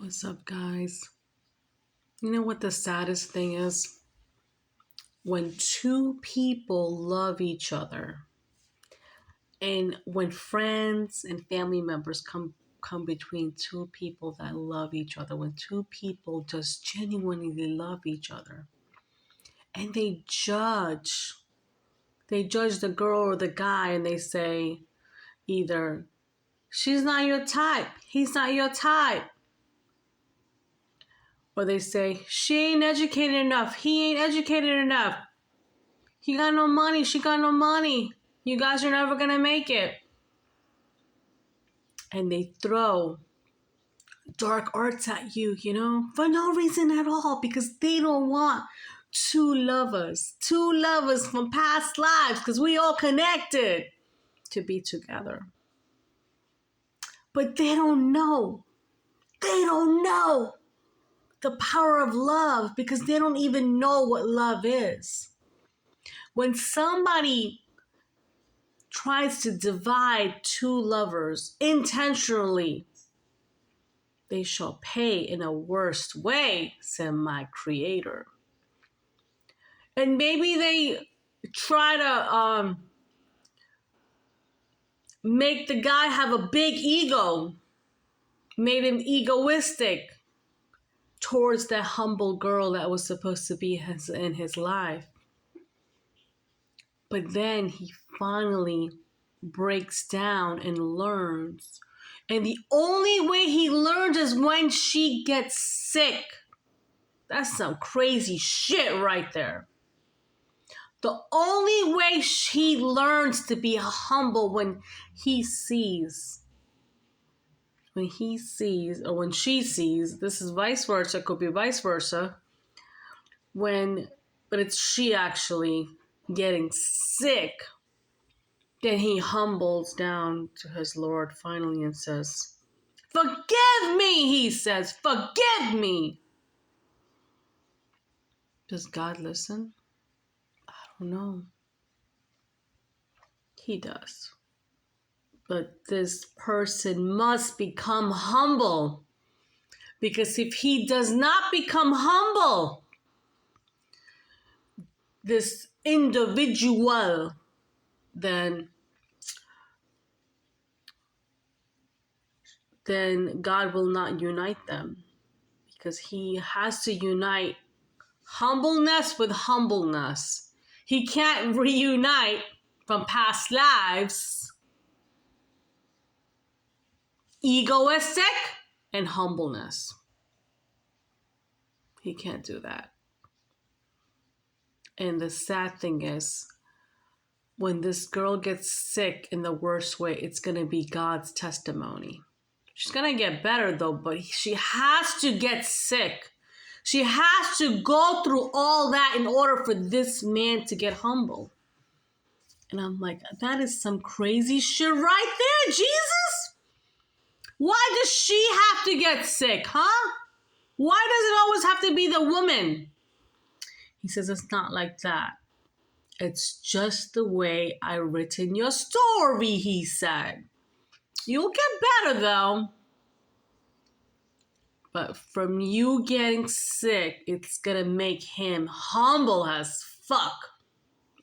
What's up, guys? You know what the saddest thing is? When two people love each other, and when friends and family members come between two people that love each other, when two people just genuinely love each other, and they judge the girl or the guy, and they say either she's not your type, he's not your type. Or they say, she ain't educated enough. He ain't educated enough. He got no money. She got no money. You guys are never going to make it. And they throw dark arts at you, for no reason at all, because they don't want two lovers from past lives, because we all connected, to be together. But they don't know. They don't know the power of love, because they don't even know what love is. When somebody tries to divide two lovers intentionally, they shall pay in a worst way, said my creator. And maybe they try to make the guy have a big ego, made him egoistic towards that humble girl that was supposed to be in his life. But then he finally breaks down and learns. And the only way he learns is when she gets sick. That's some crazy shit right there. The only way he learns to be humble when she sees, or when she sees, this is vice versa, could be vice versa, but it's she actually getting sick. Then he humbles down to his Lord finally and says, forgive me, he says, forgive me. Does God listen? I don't know. He does. But this person must become humble. Because if he does not become humble, this individual, then God will not unite them. Because he has to unite humbleness with humbleness. He can't reunite from past lives egoistic and humbleness. He can't do that. And the sad thing is, when this girl gets sick in the worst way, it's going to be God's testimony. She's going to get better though, but she has to get sick. She has to go through all that in order for this man to get humble. And I'm like, that is some crazy shit right there, Jesus. Why does she have to get sick, huh? Why does it always have to be the woman? He says, it's not like that. It's just the way I written your story, he said. You'll get better, though. But from you getting sick, it's going to make him humble as fuck.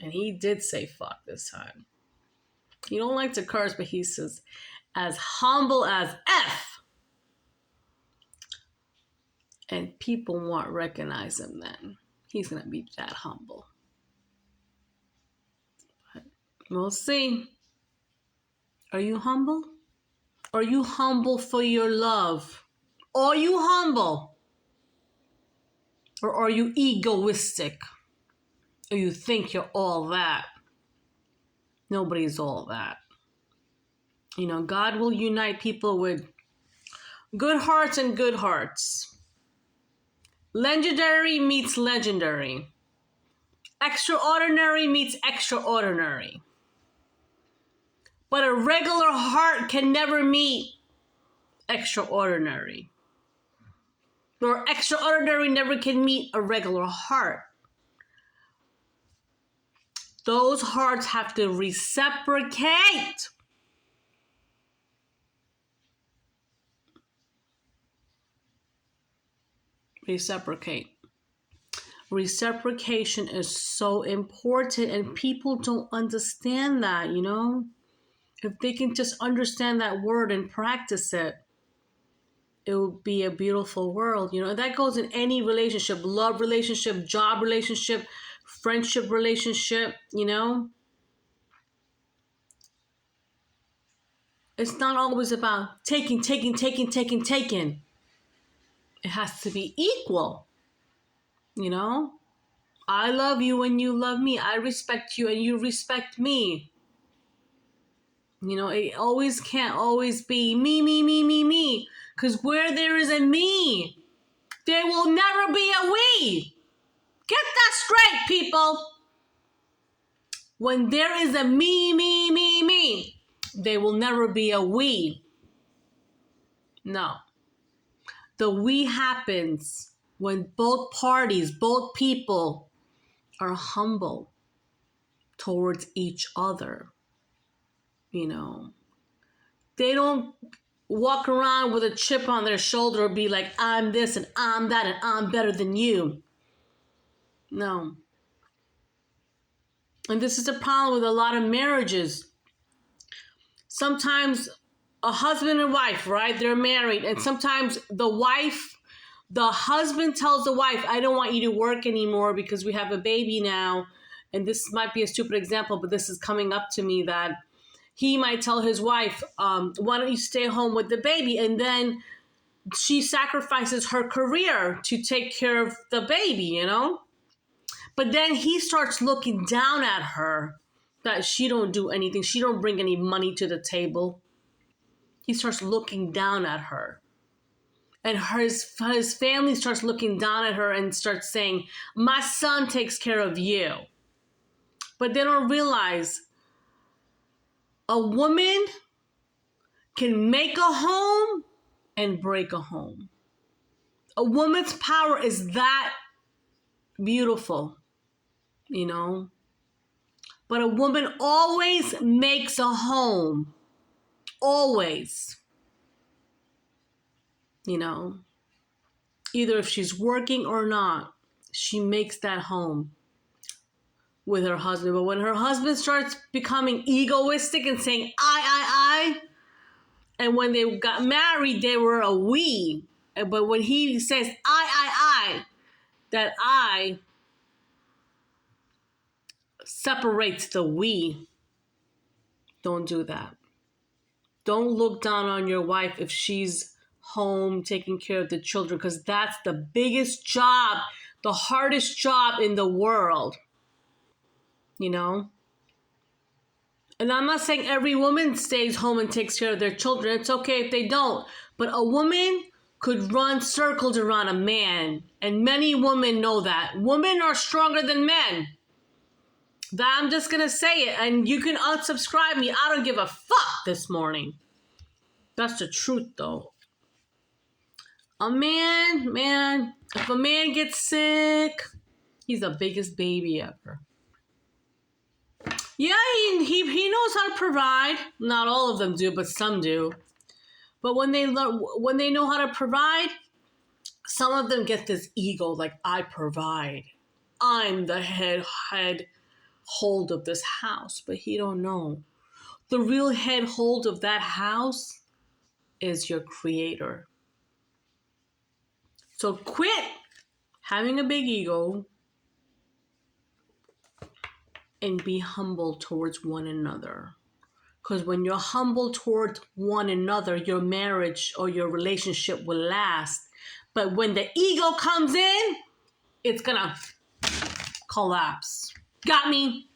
And he did say fuck this time. He don't like to curse, but he says, as humble as F. And people won't recognize him then. He's going to be that humble. But we'll see. Are you humble? Are you humble for your love? Are you humble? Or are you egoistic? Or you think you're all that? Nobody's all that. God will unite people with good hearts and good hearts. Legendary meets legendary. Extraordinary meets extraordinary. But a regular heart can never meet extraordinary. Or extraordinary never can meet a regular heart. Those hearts have to reciprocate. Reciprocate. Reciprocation is so important, and people don't understand that, you know? If they can just understand that word and practice it, it would be a beautiful world. You know, that goes in any relationship, love relationship, job relationship, friendship relationship, you know? It's not always about taking. It has to be equal, you know? I love you and you love me. I respect you and you respect me. You know, it always can't always be me. Because where there is a me, there will never be a we. Get that straight, people. When there is a me, there will never be a we. No. The we happens when both parties, both people are humble towards each other. You know, they don't walk around with a chip on their shoulder and be like, I'm this and I'm that and I'm better than you. No. And this is a problem with a lot of marriages. Sometimes a husband and wife, right? They're married. And sometimes the husband tells the wife, I don't want you to work anymore because we have a baby now. And this might be a stupid example, but this is coming up to me that he might tell his wife, why don't you stay home with the baby? And then she sacrifices her career to take care of the baby, you know? But then he starts looking down at her that she don't do anything. She don't bring any money to the table. He starts looking down at her. And his family starts looking down at her and starts saying, my son takes care of you. But they don't realize a woman can make a home and break a home. A woman's power is that beautiful, you know? But a woman always makes a home. Always. You know? Either if she's working or not, she makes that home with her husband. But when her husband starts becoming egoistic and saying, I, and when they got married, they were a we. But when he says, I, that I separates the we. Don't do that. Don't look down on your wife if she's home taking care of the children, because that's the biggest job, the hardest job in the world. You know? And I'm not saying every woman stays home and takes care of their children. It's okay if they don't. But a woman could run circles around a man. And many women know that. Women are stronger than men. That I'm just going to say it. And you can unsubscribe me. I don't give a fuck this morning. That's the truth, though. A man, if a man gets sick, he's the biggest baby ever. Yeah, he knows how to provide. Not all of them do, but some do. But when they know how to provide, some of them get this ego, like, I provide. I'm the head hold of this house. But he don't know. The real head hold of that house is your creator. So quit having a big ego and be humble towards one another. Because when you're humble towards one another, your marriage or your relationship will last. But when the ego comes in, it's gonna collapse. Got me?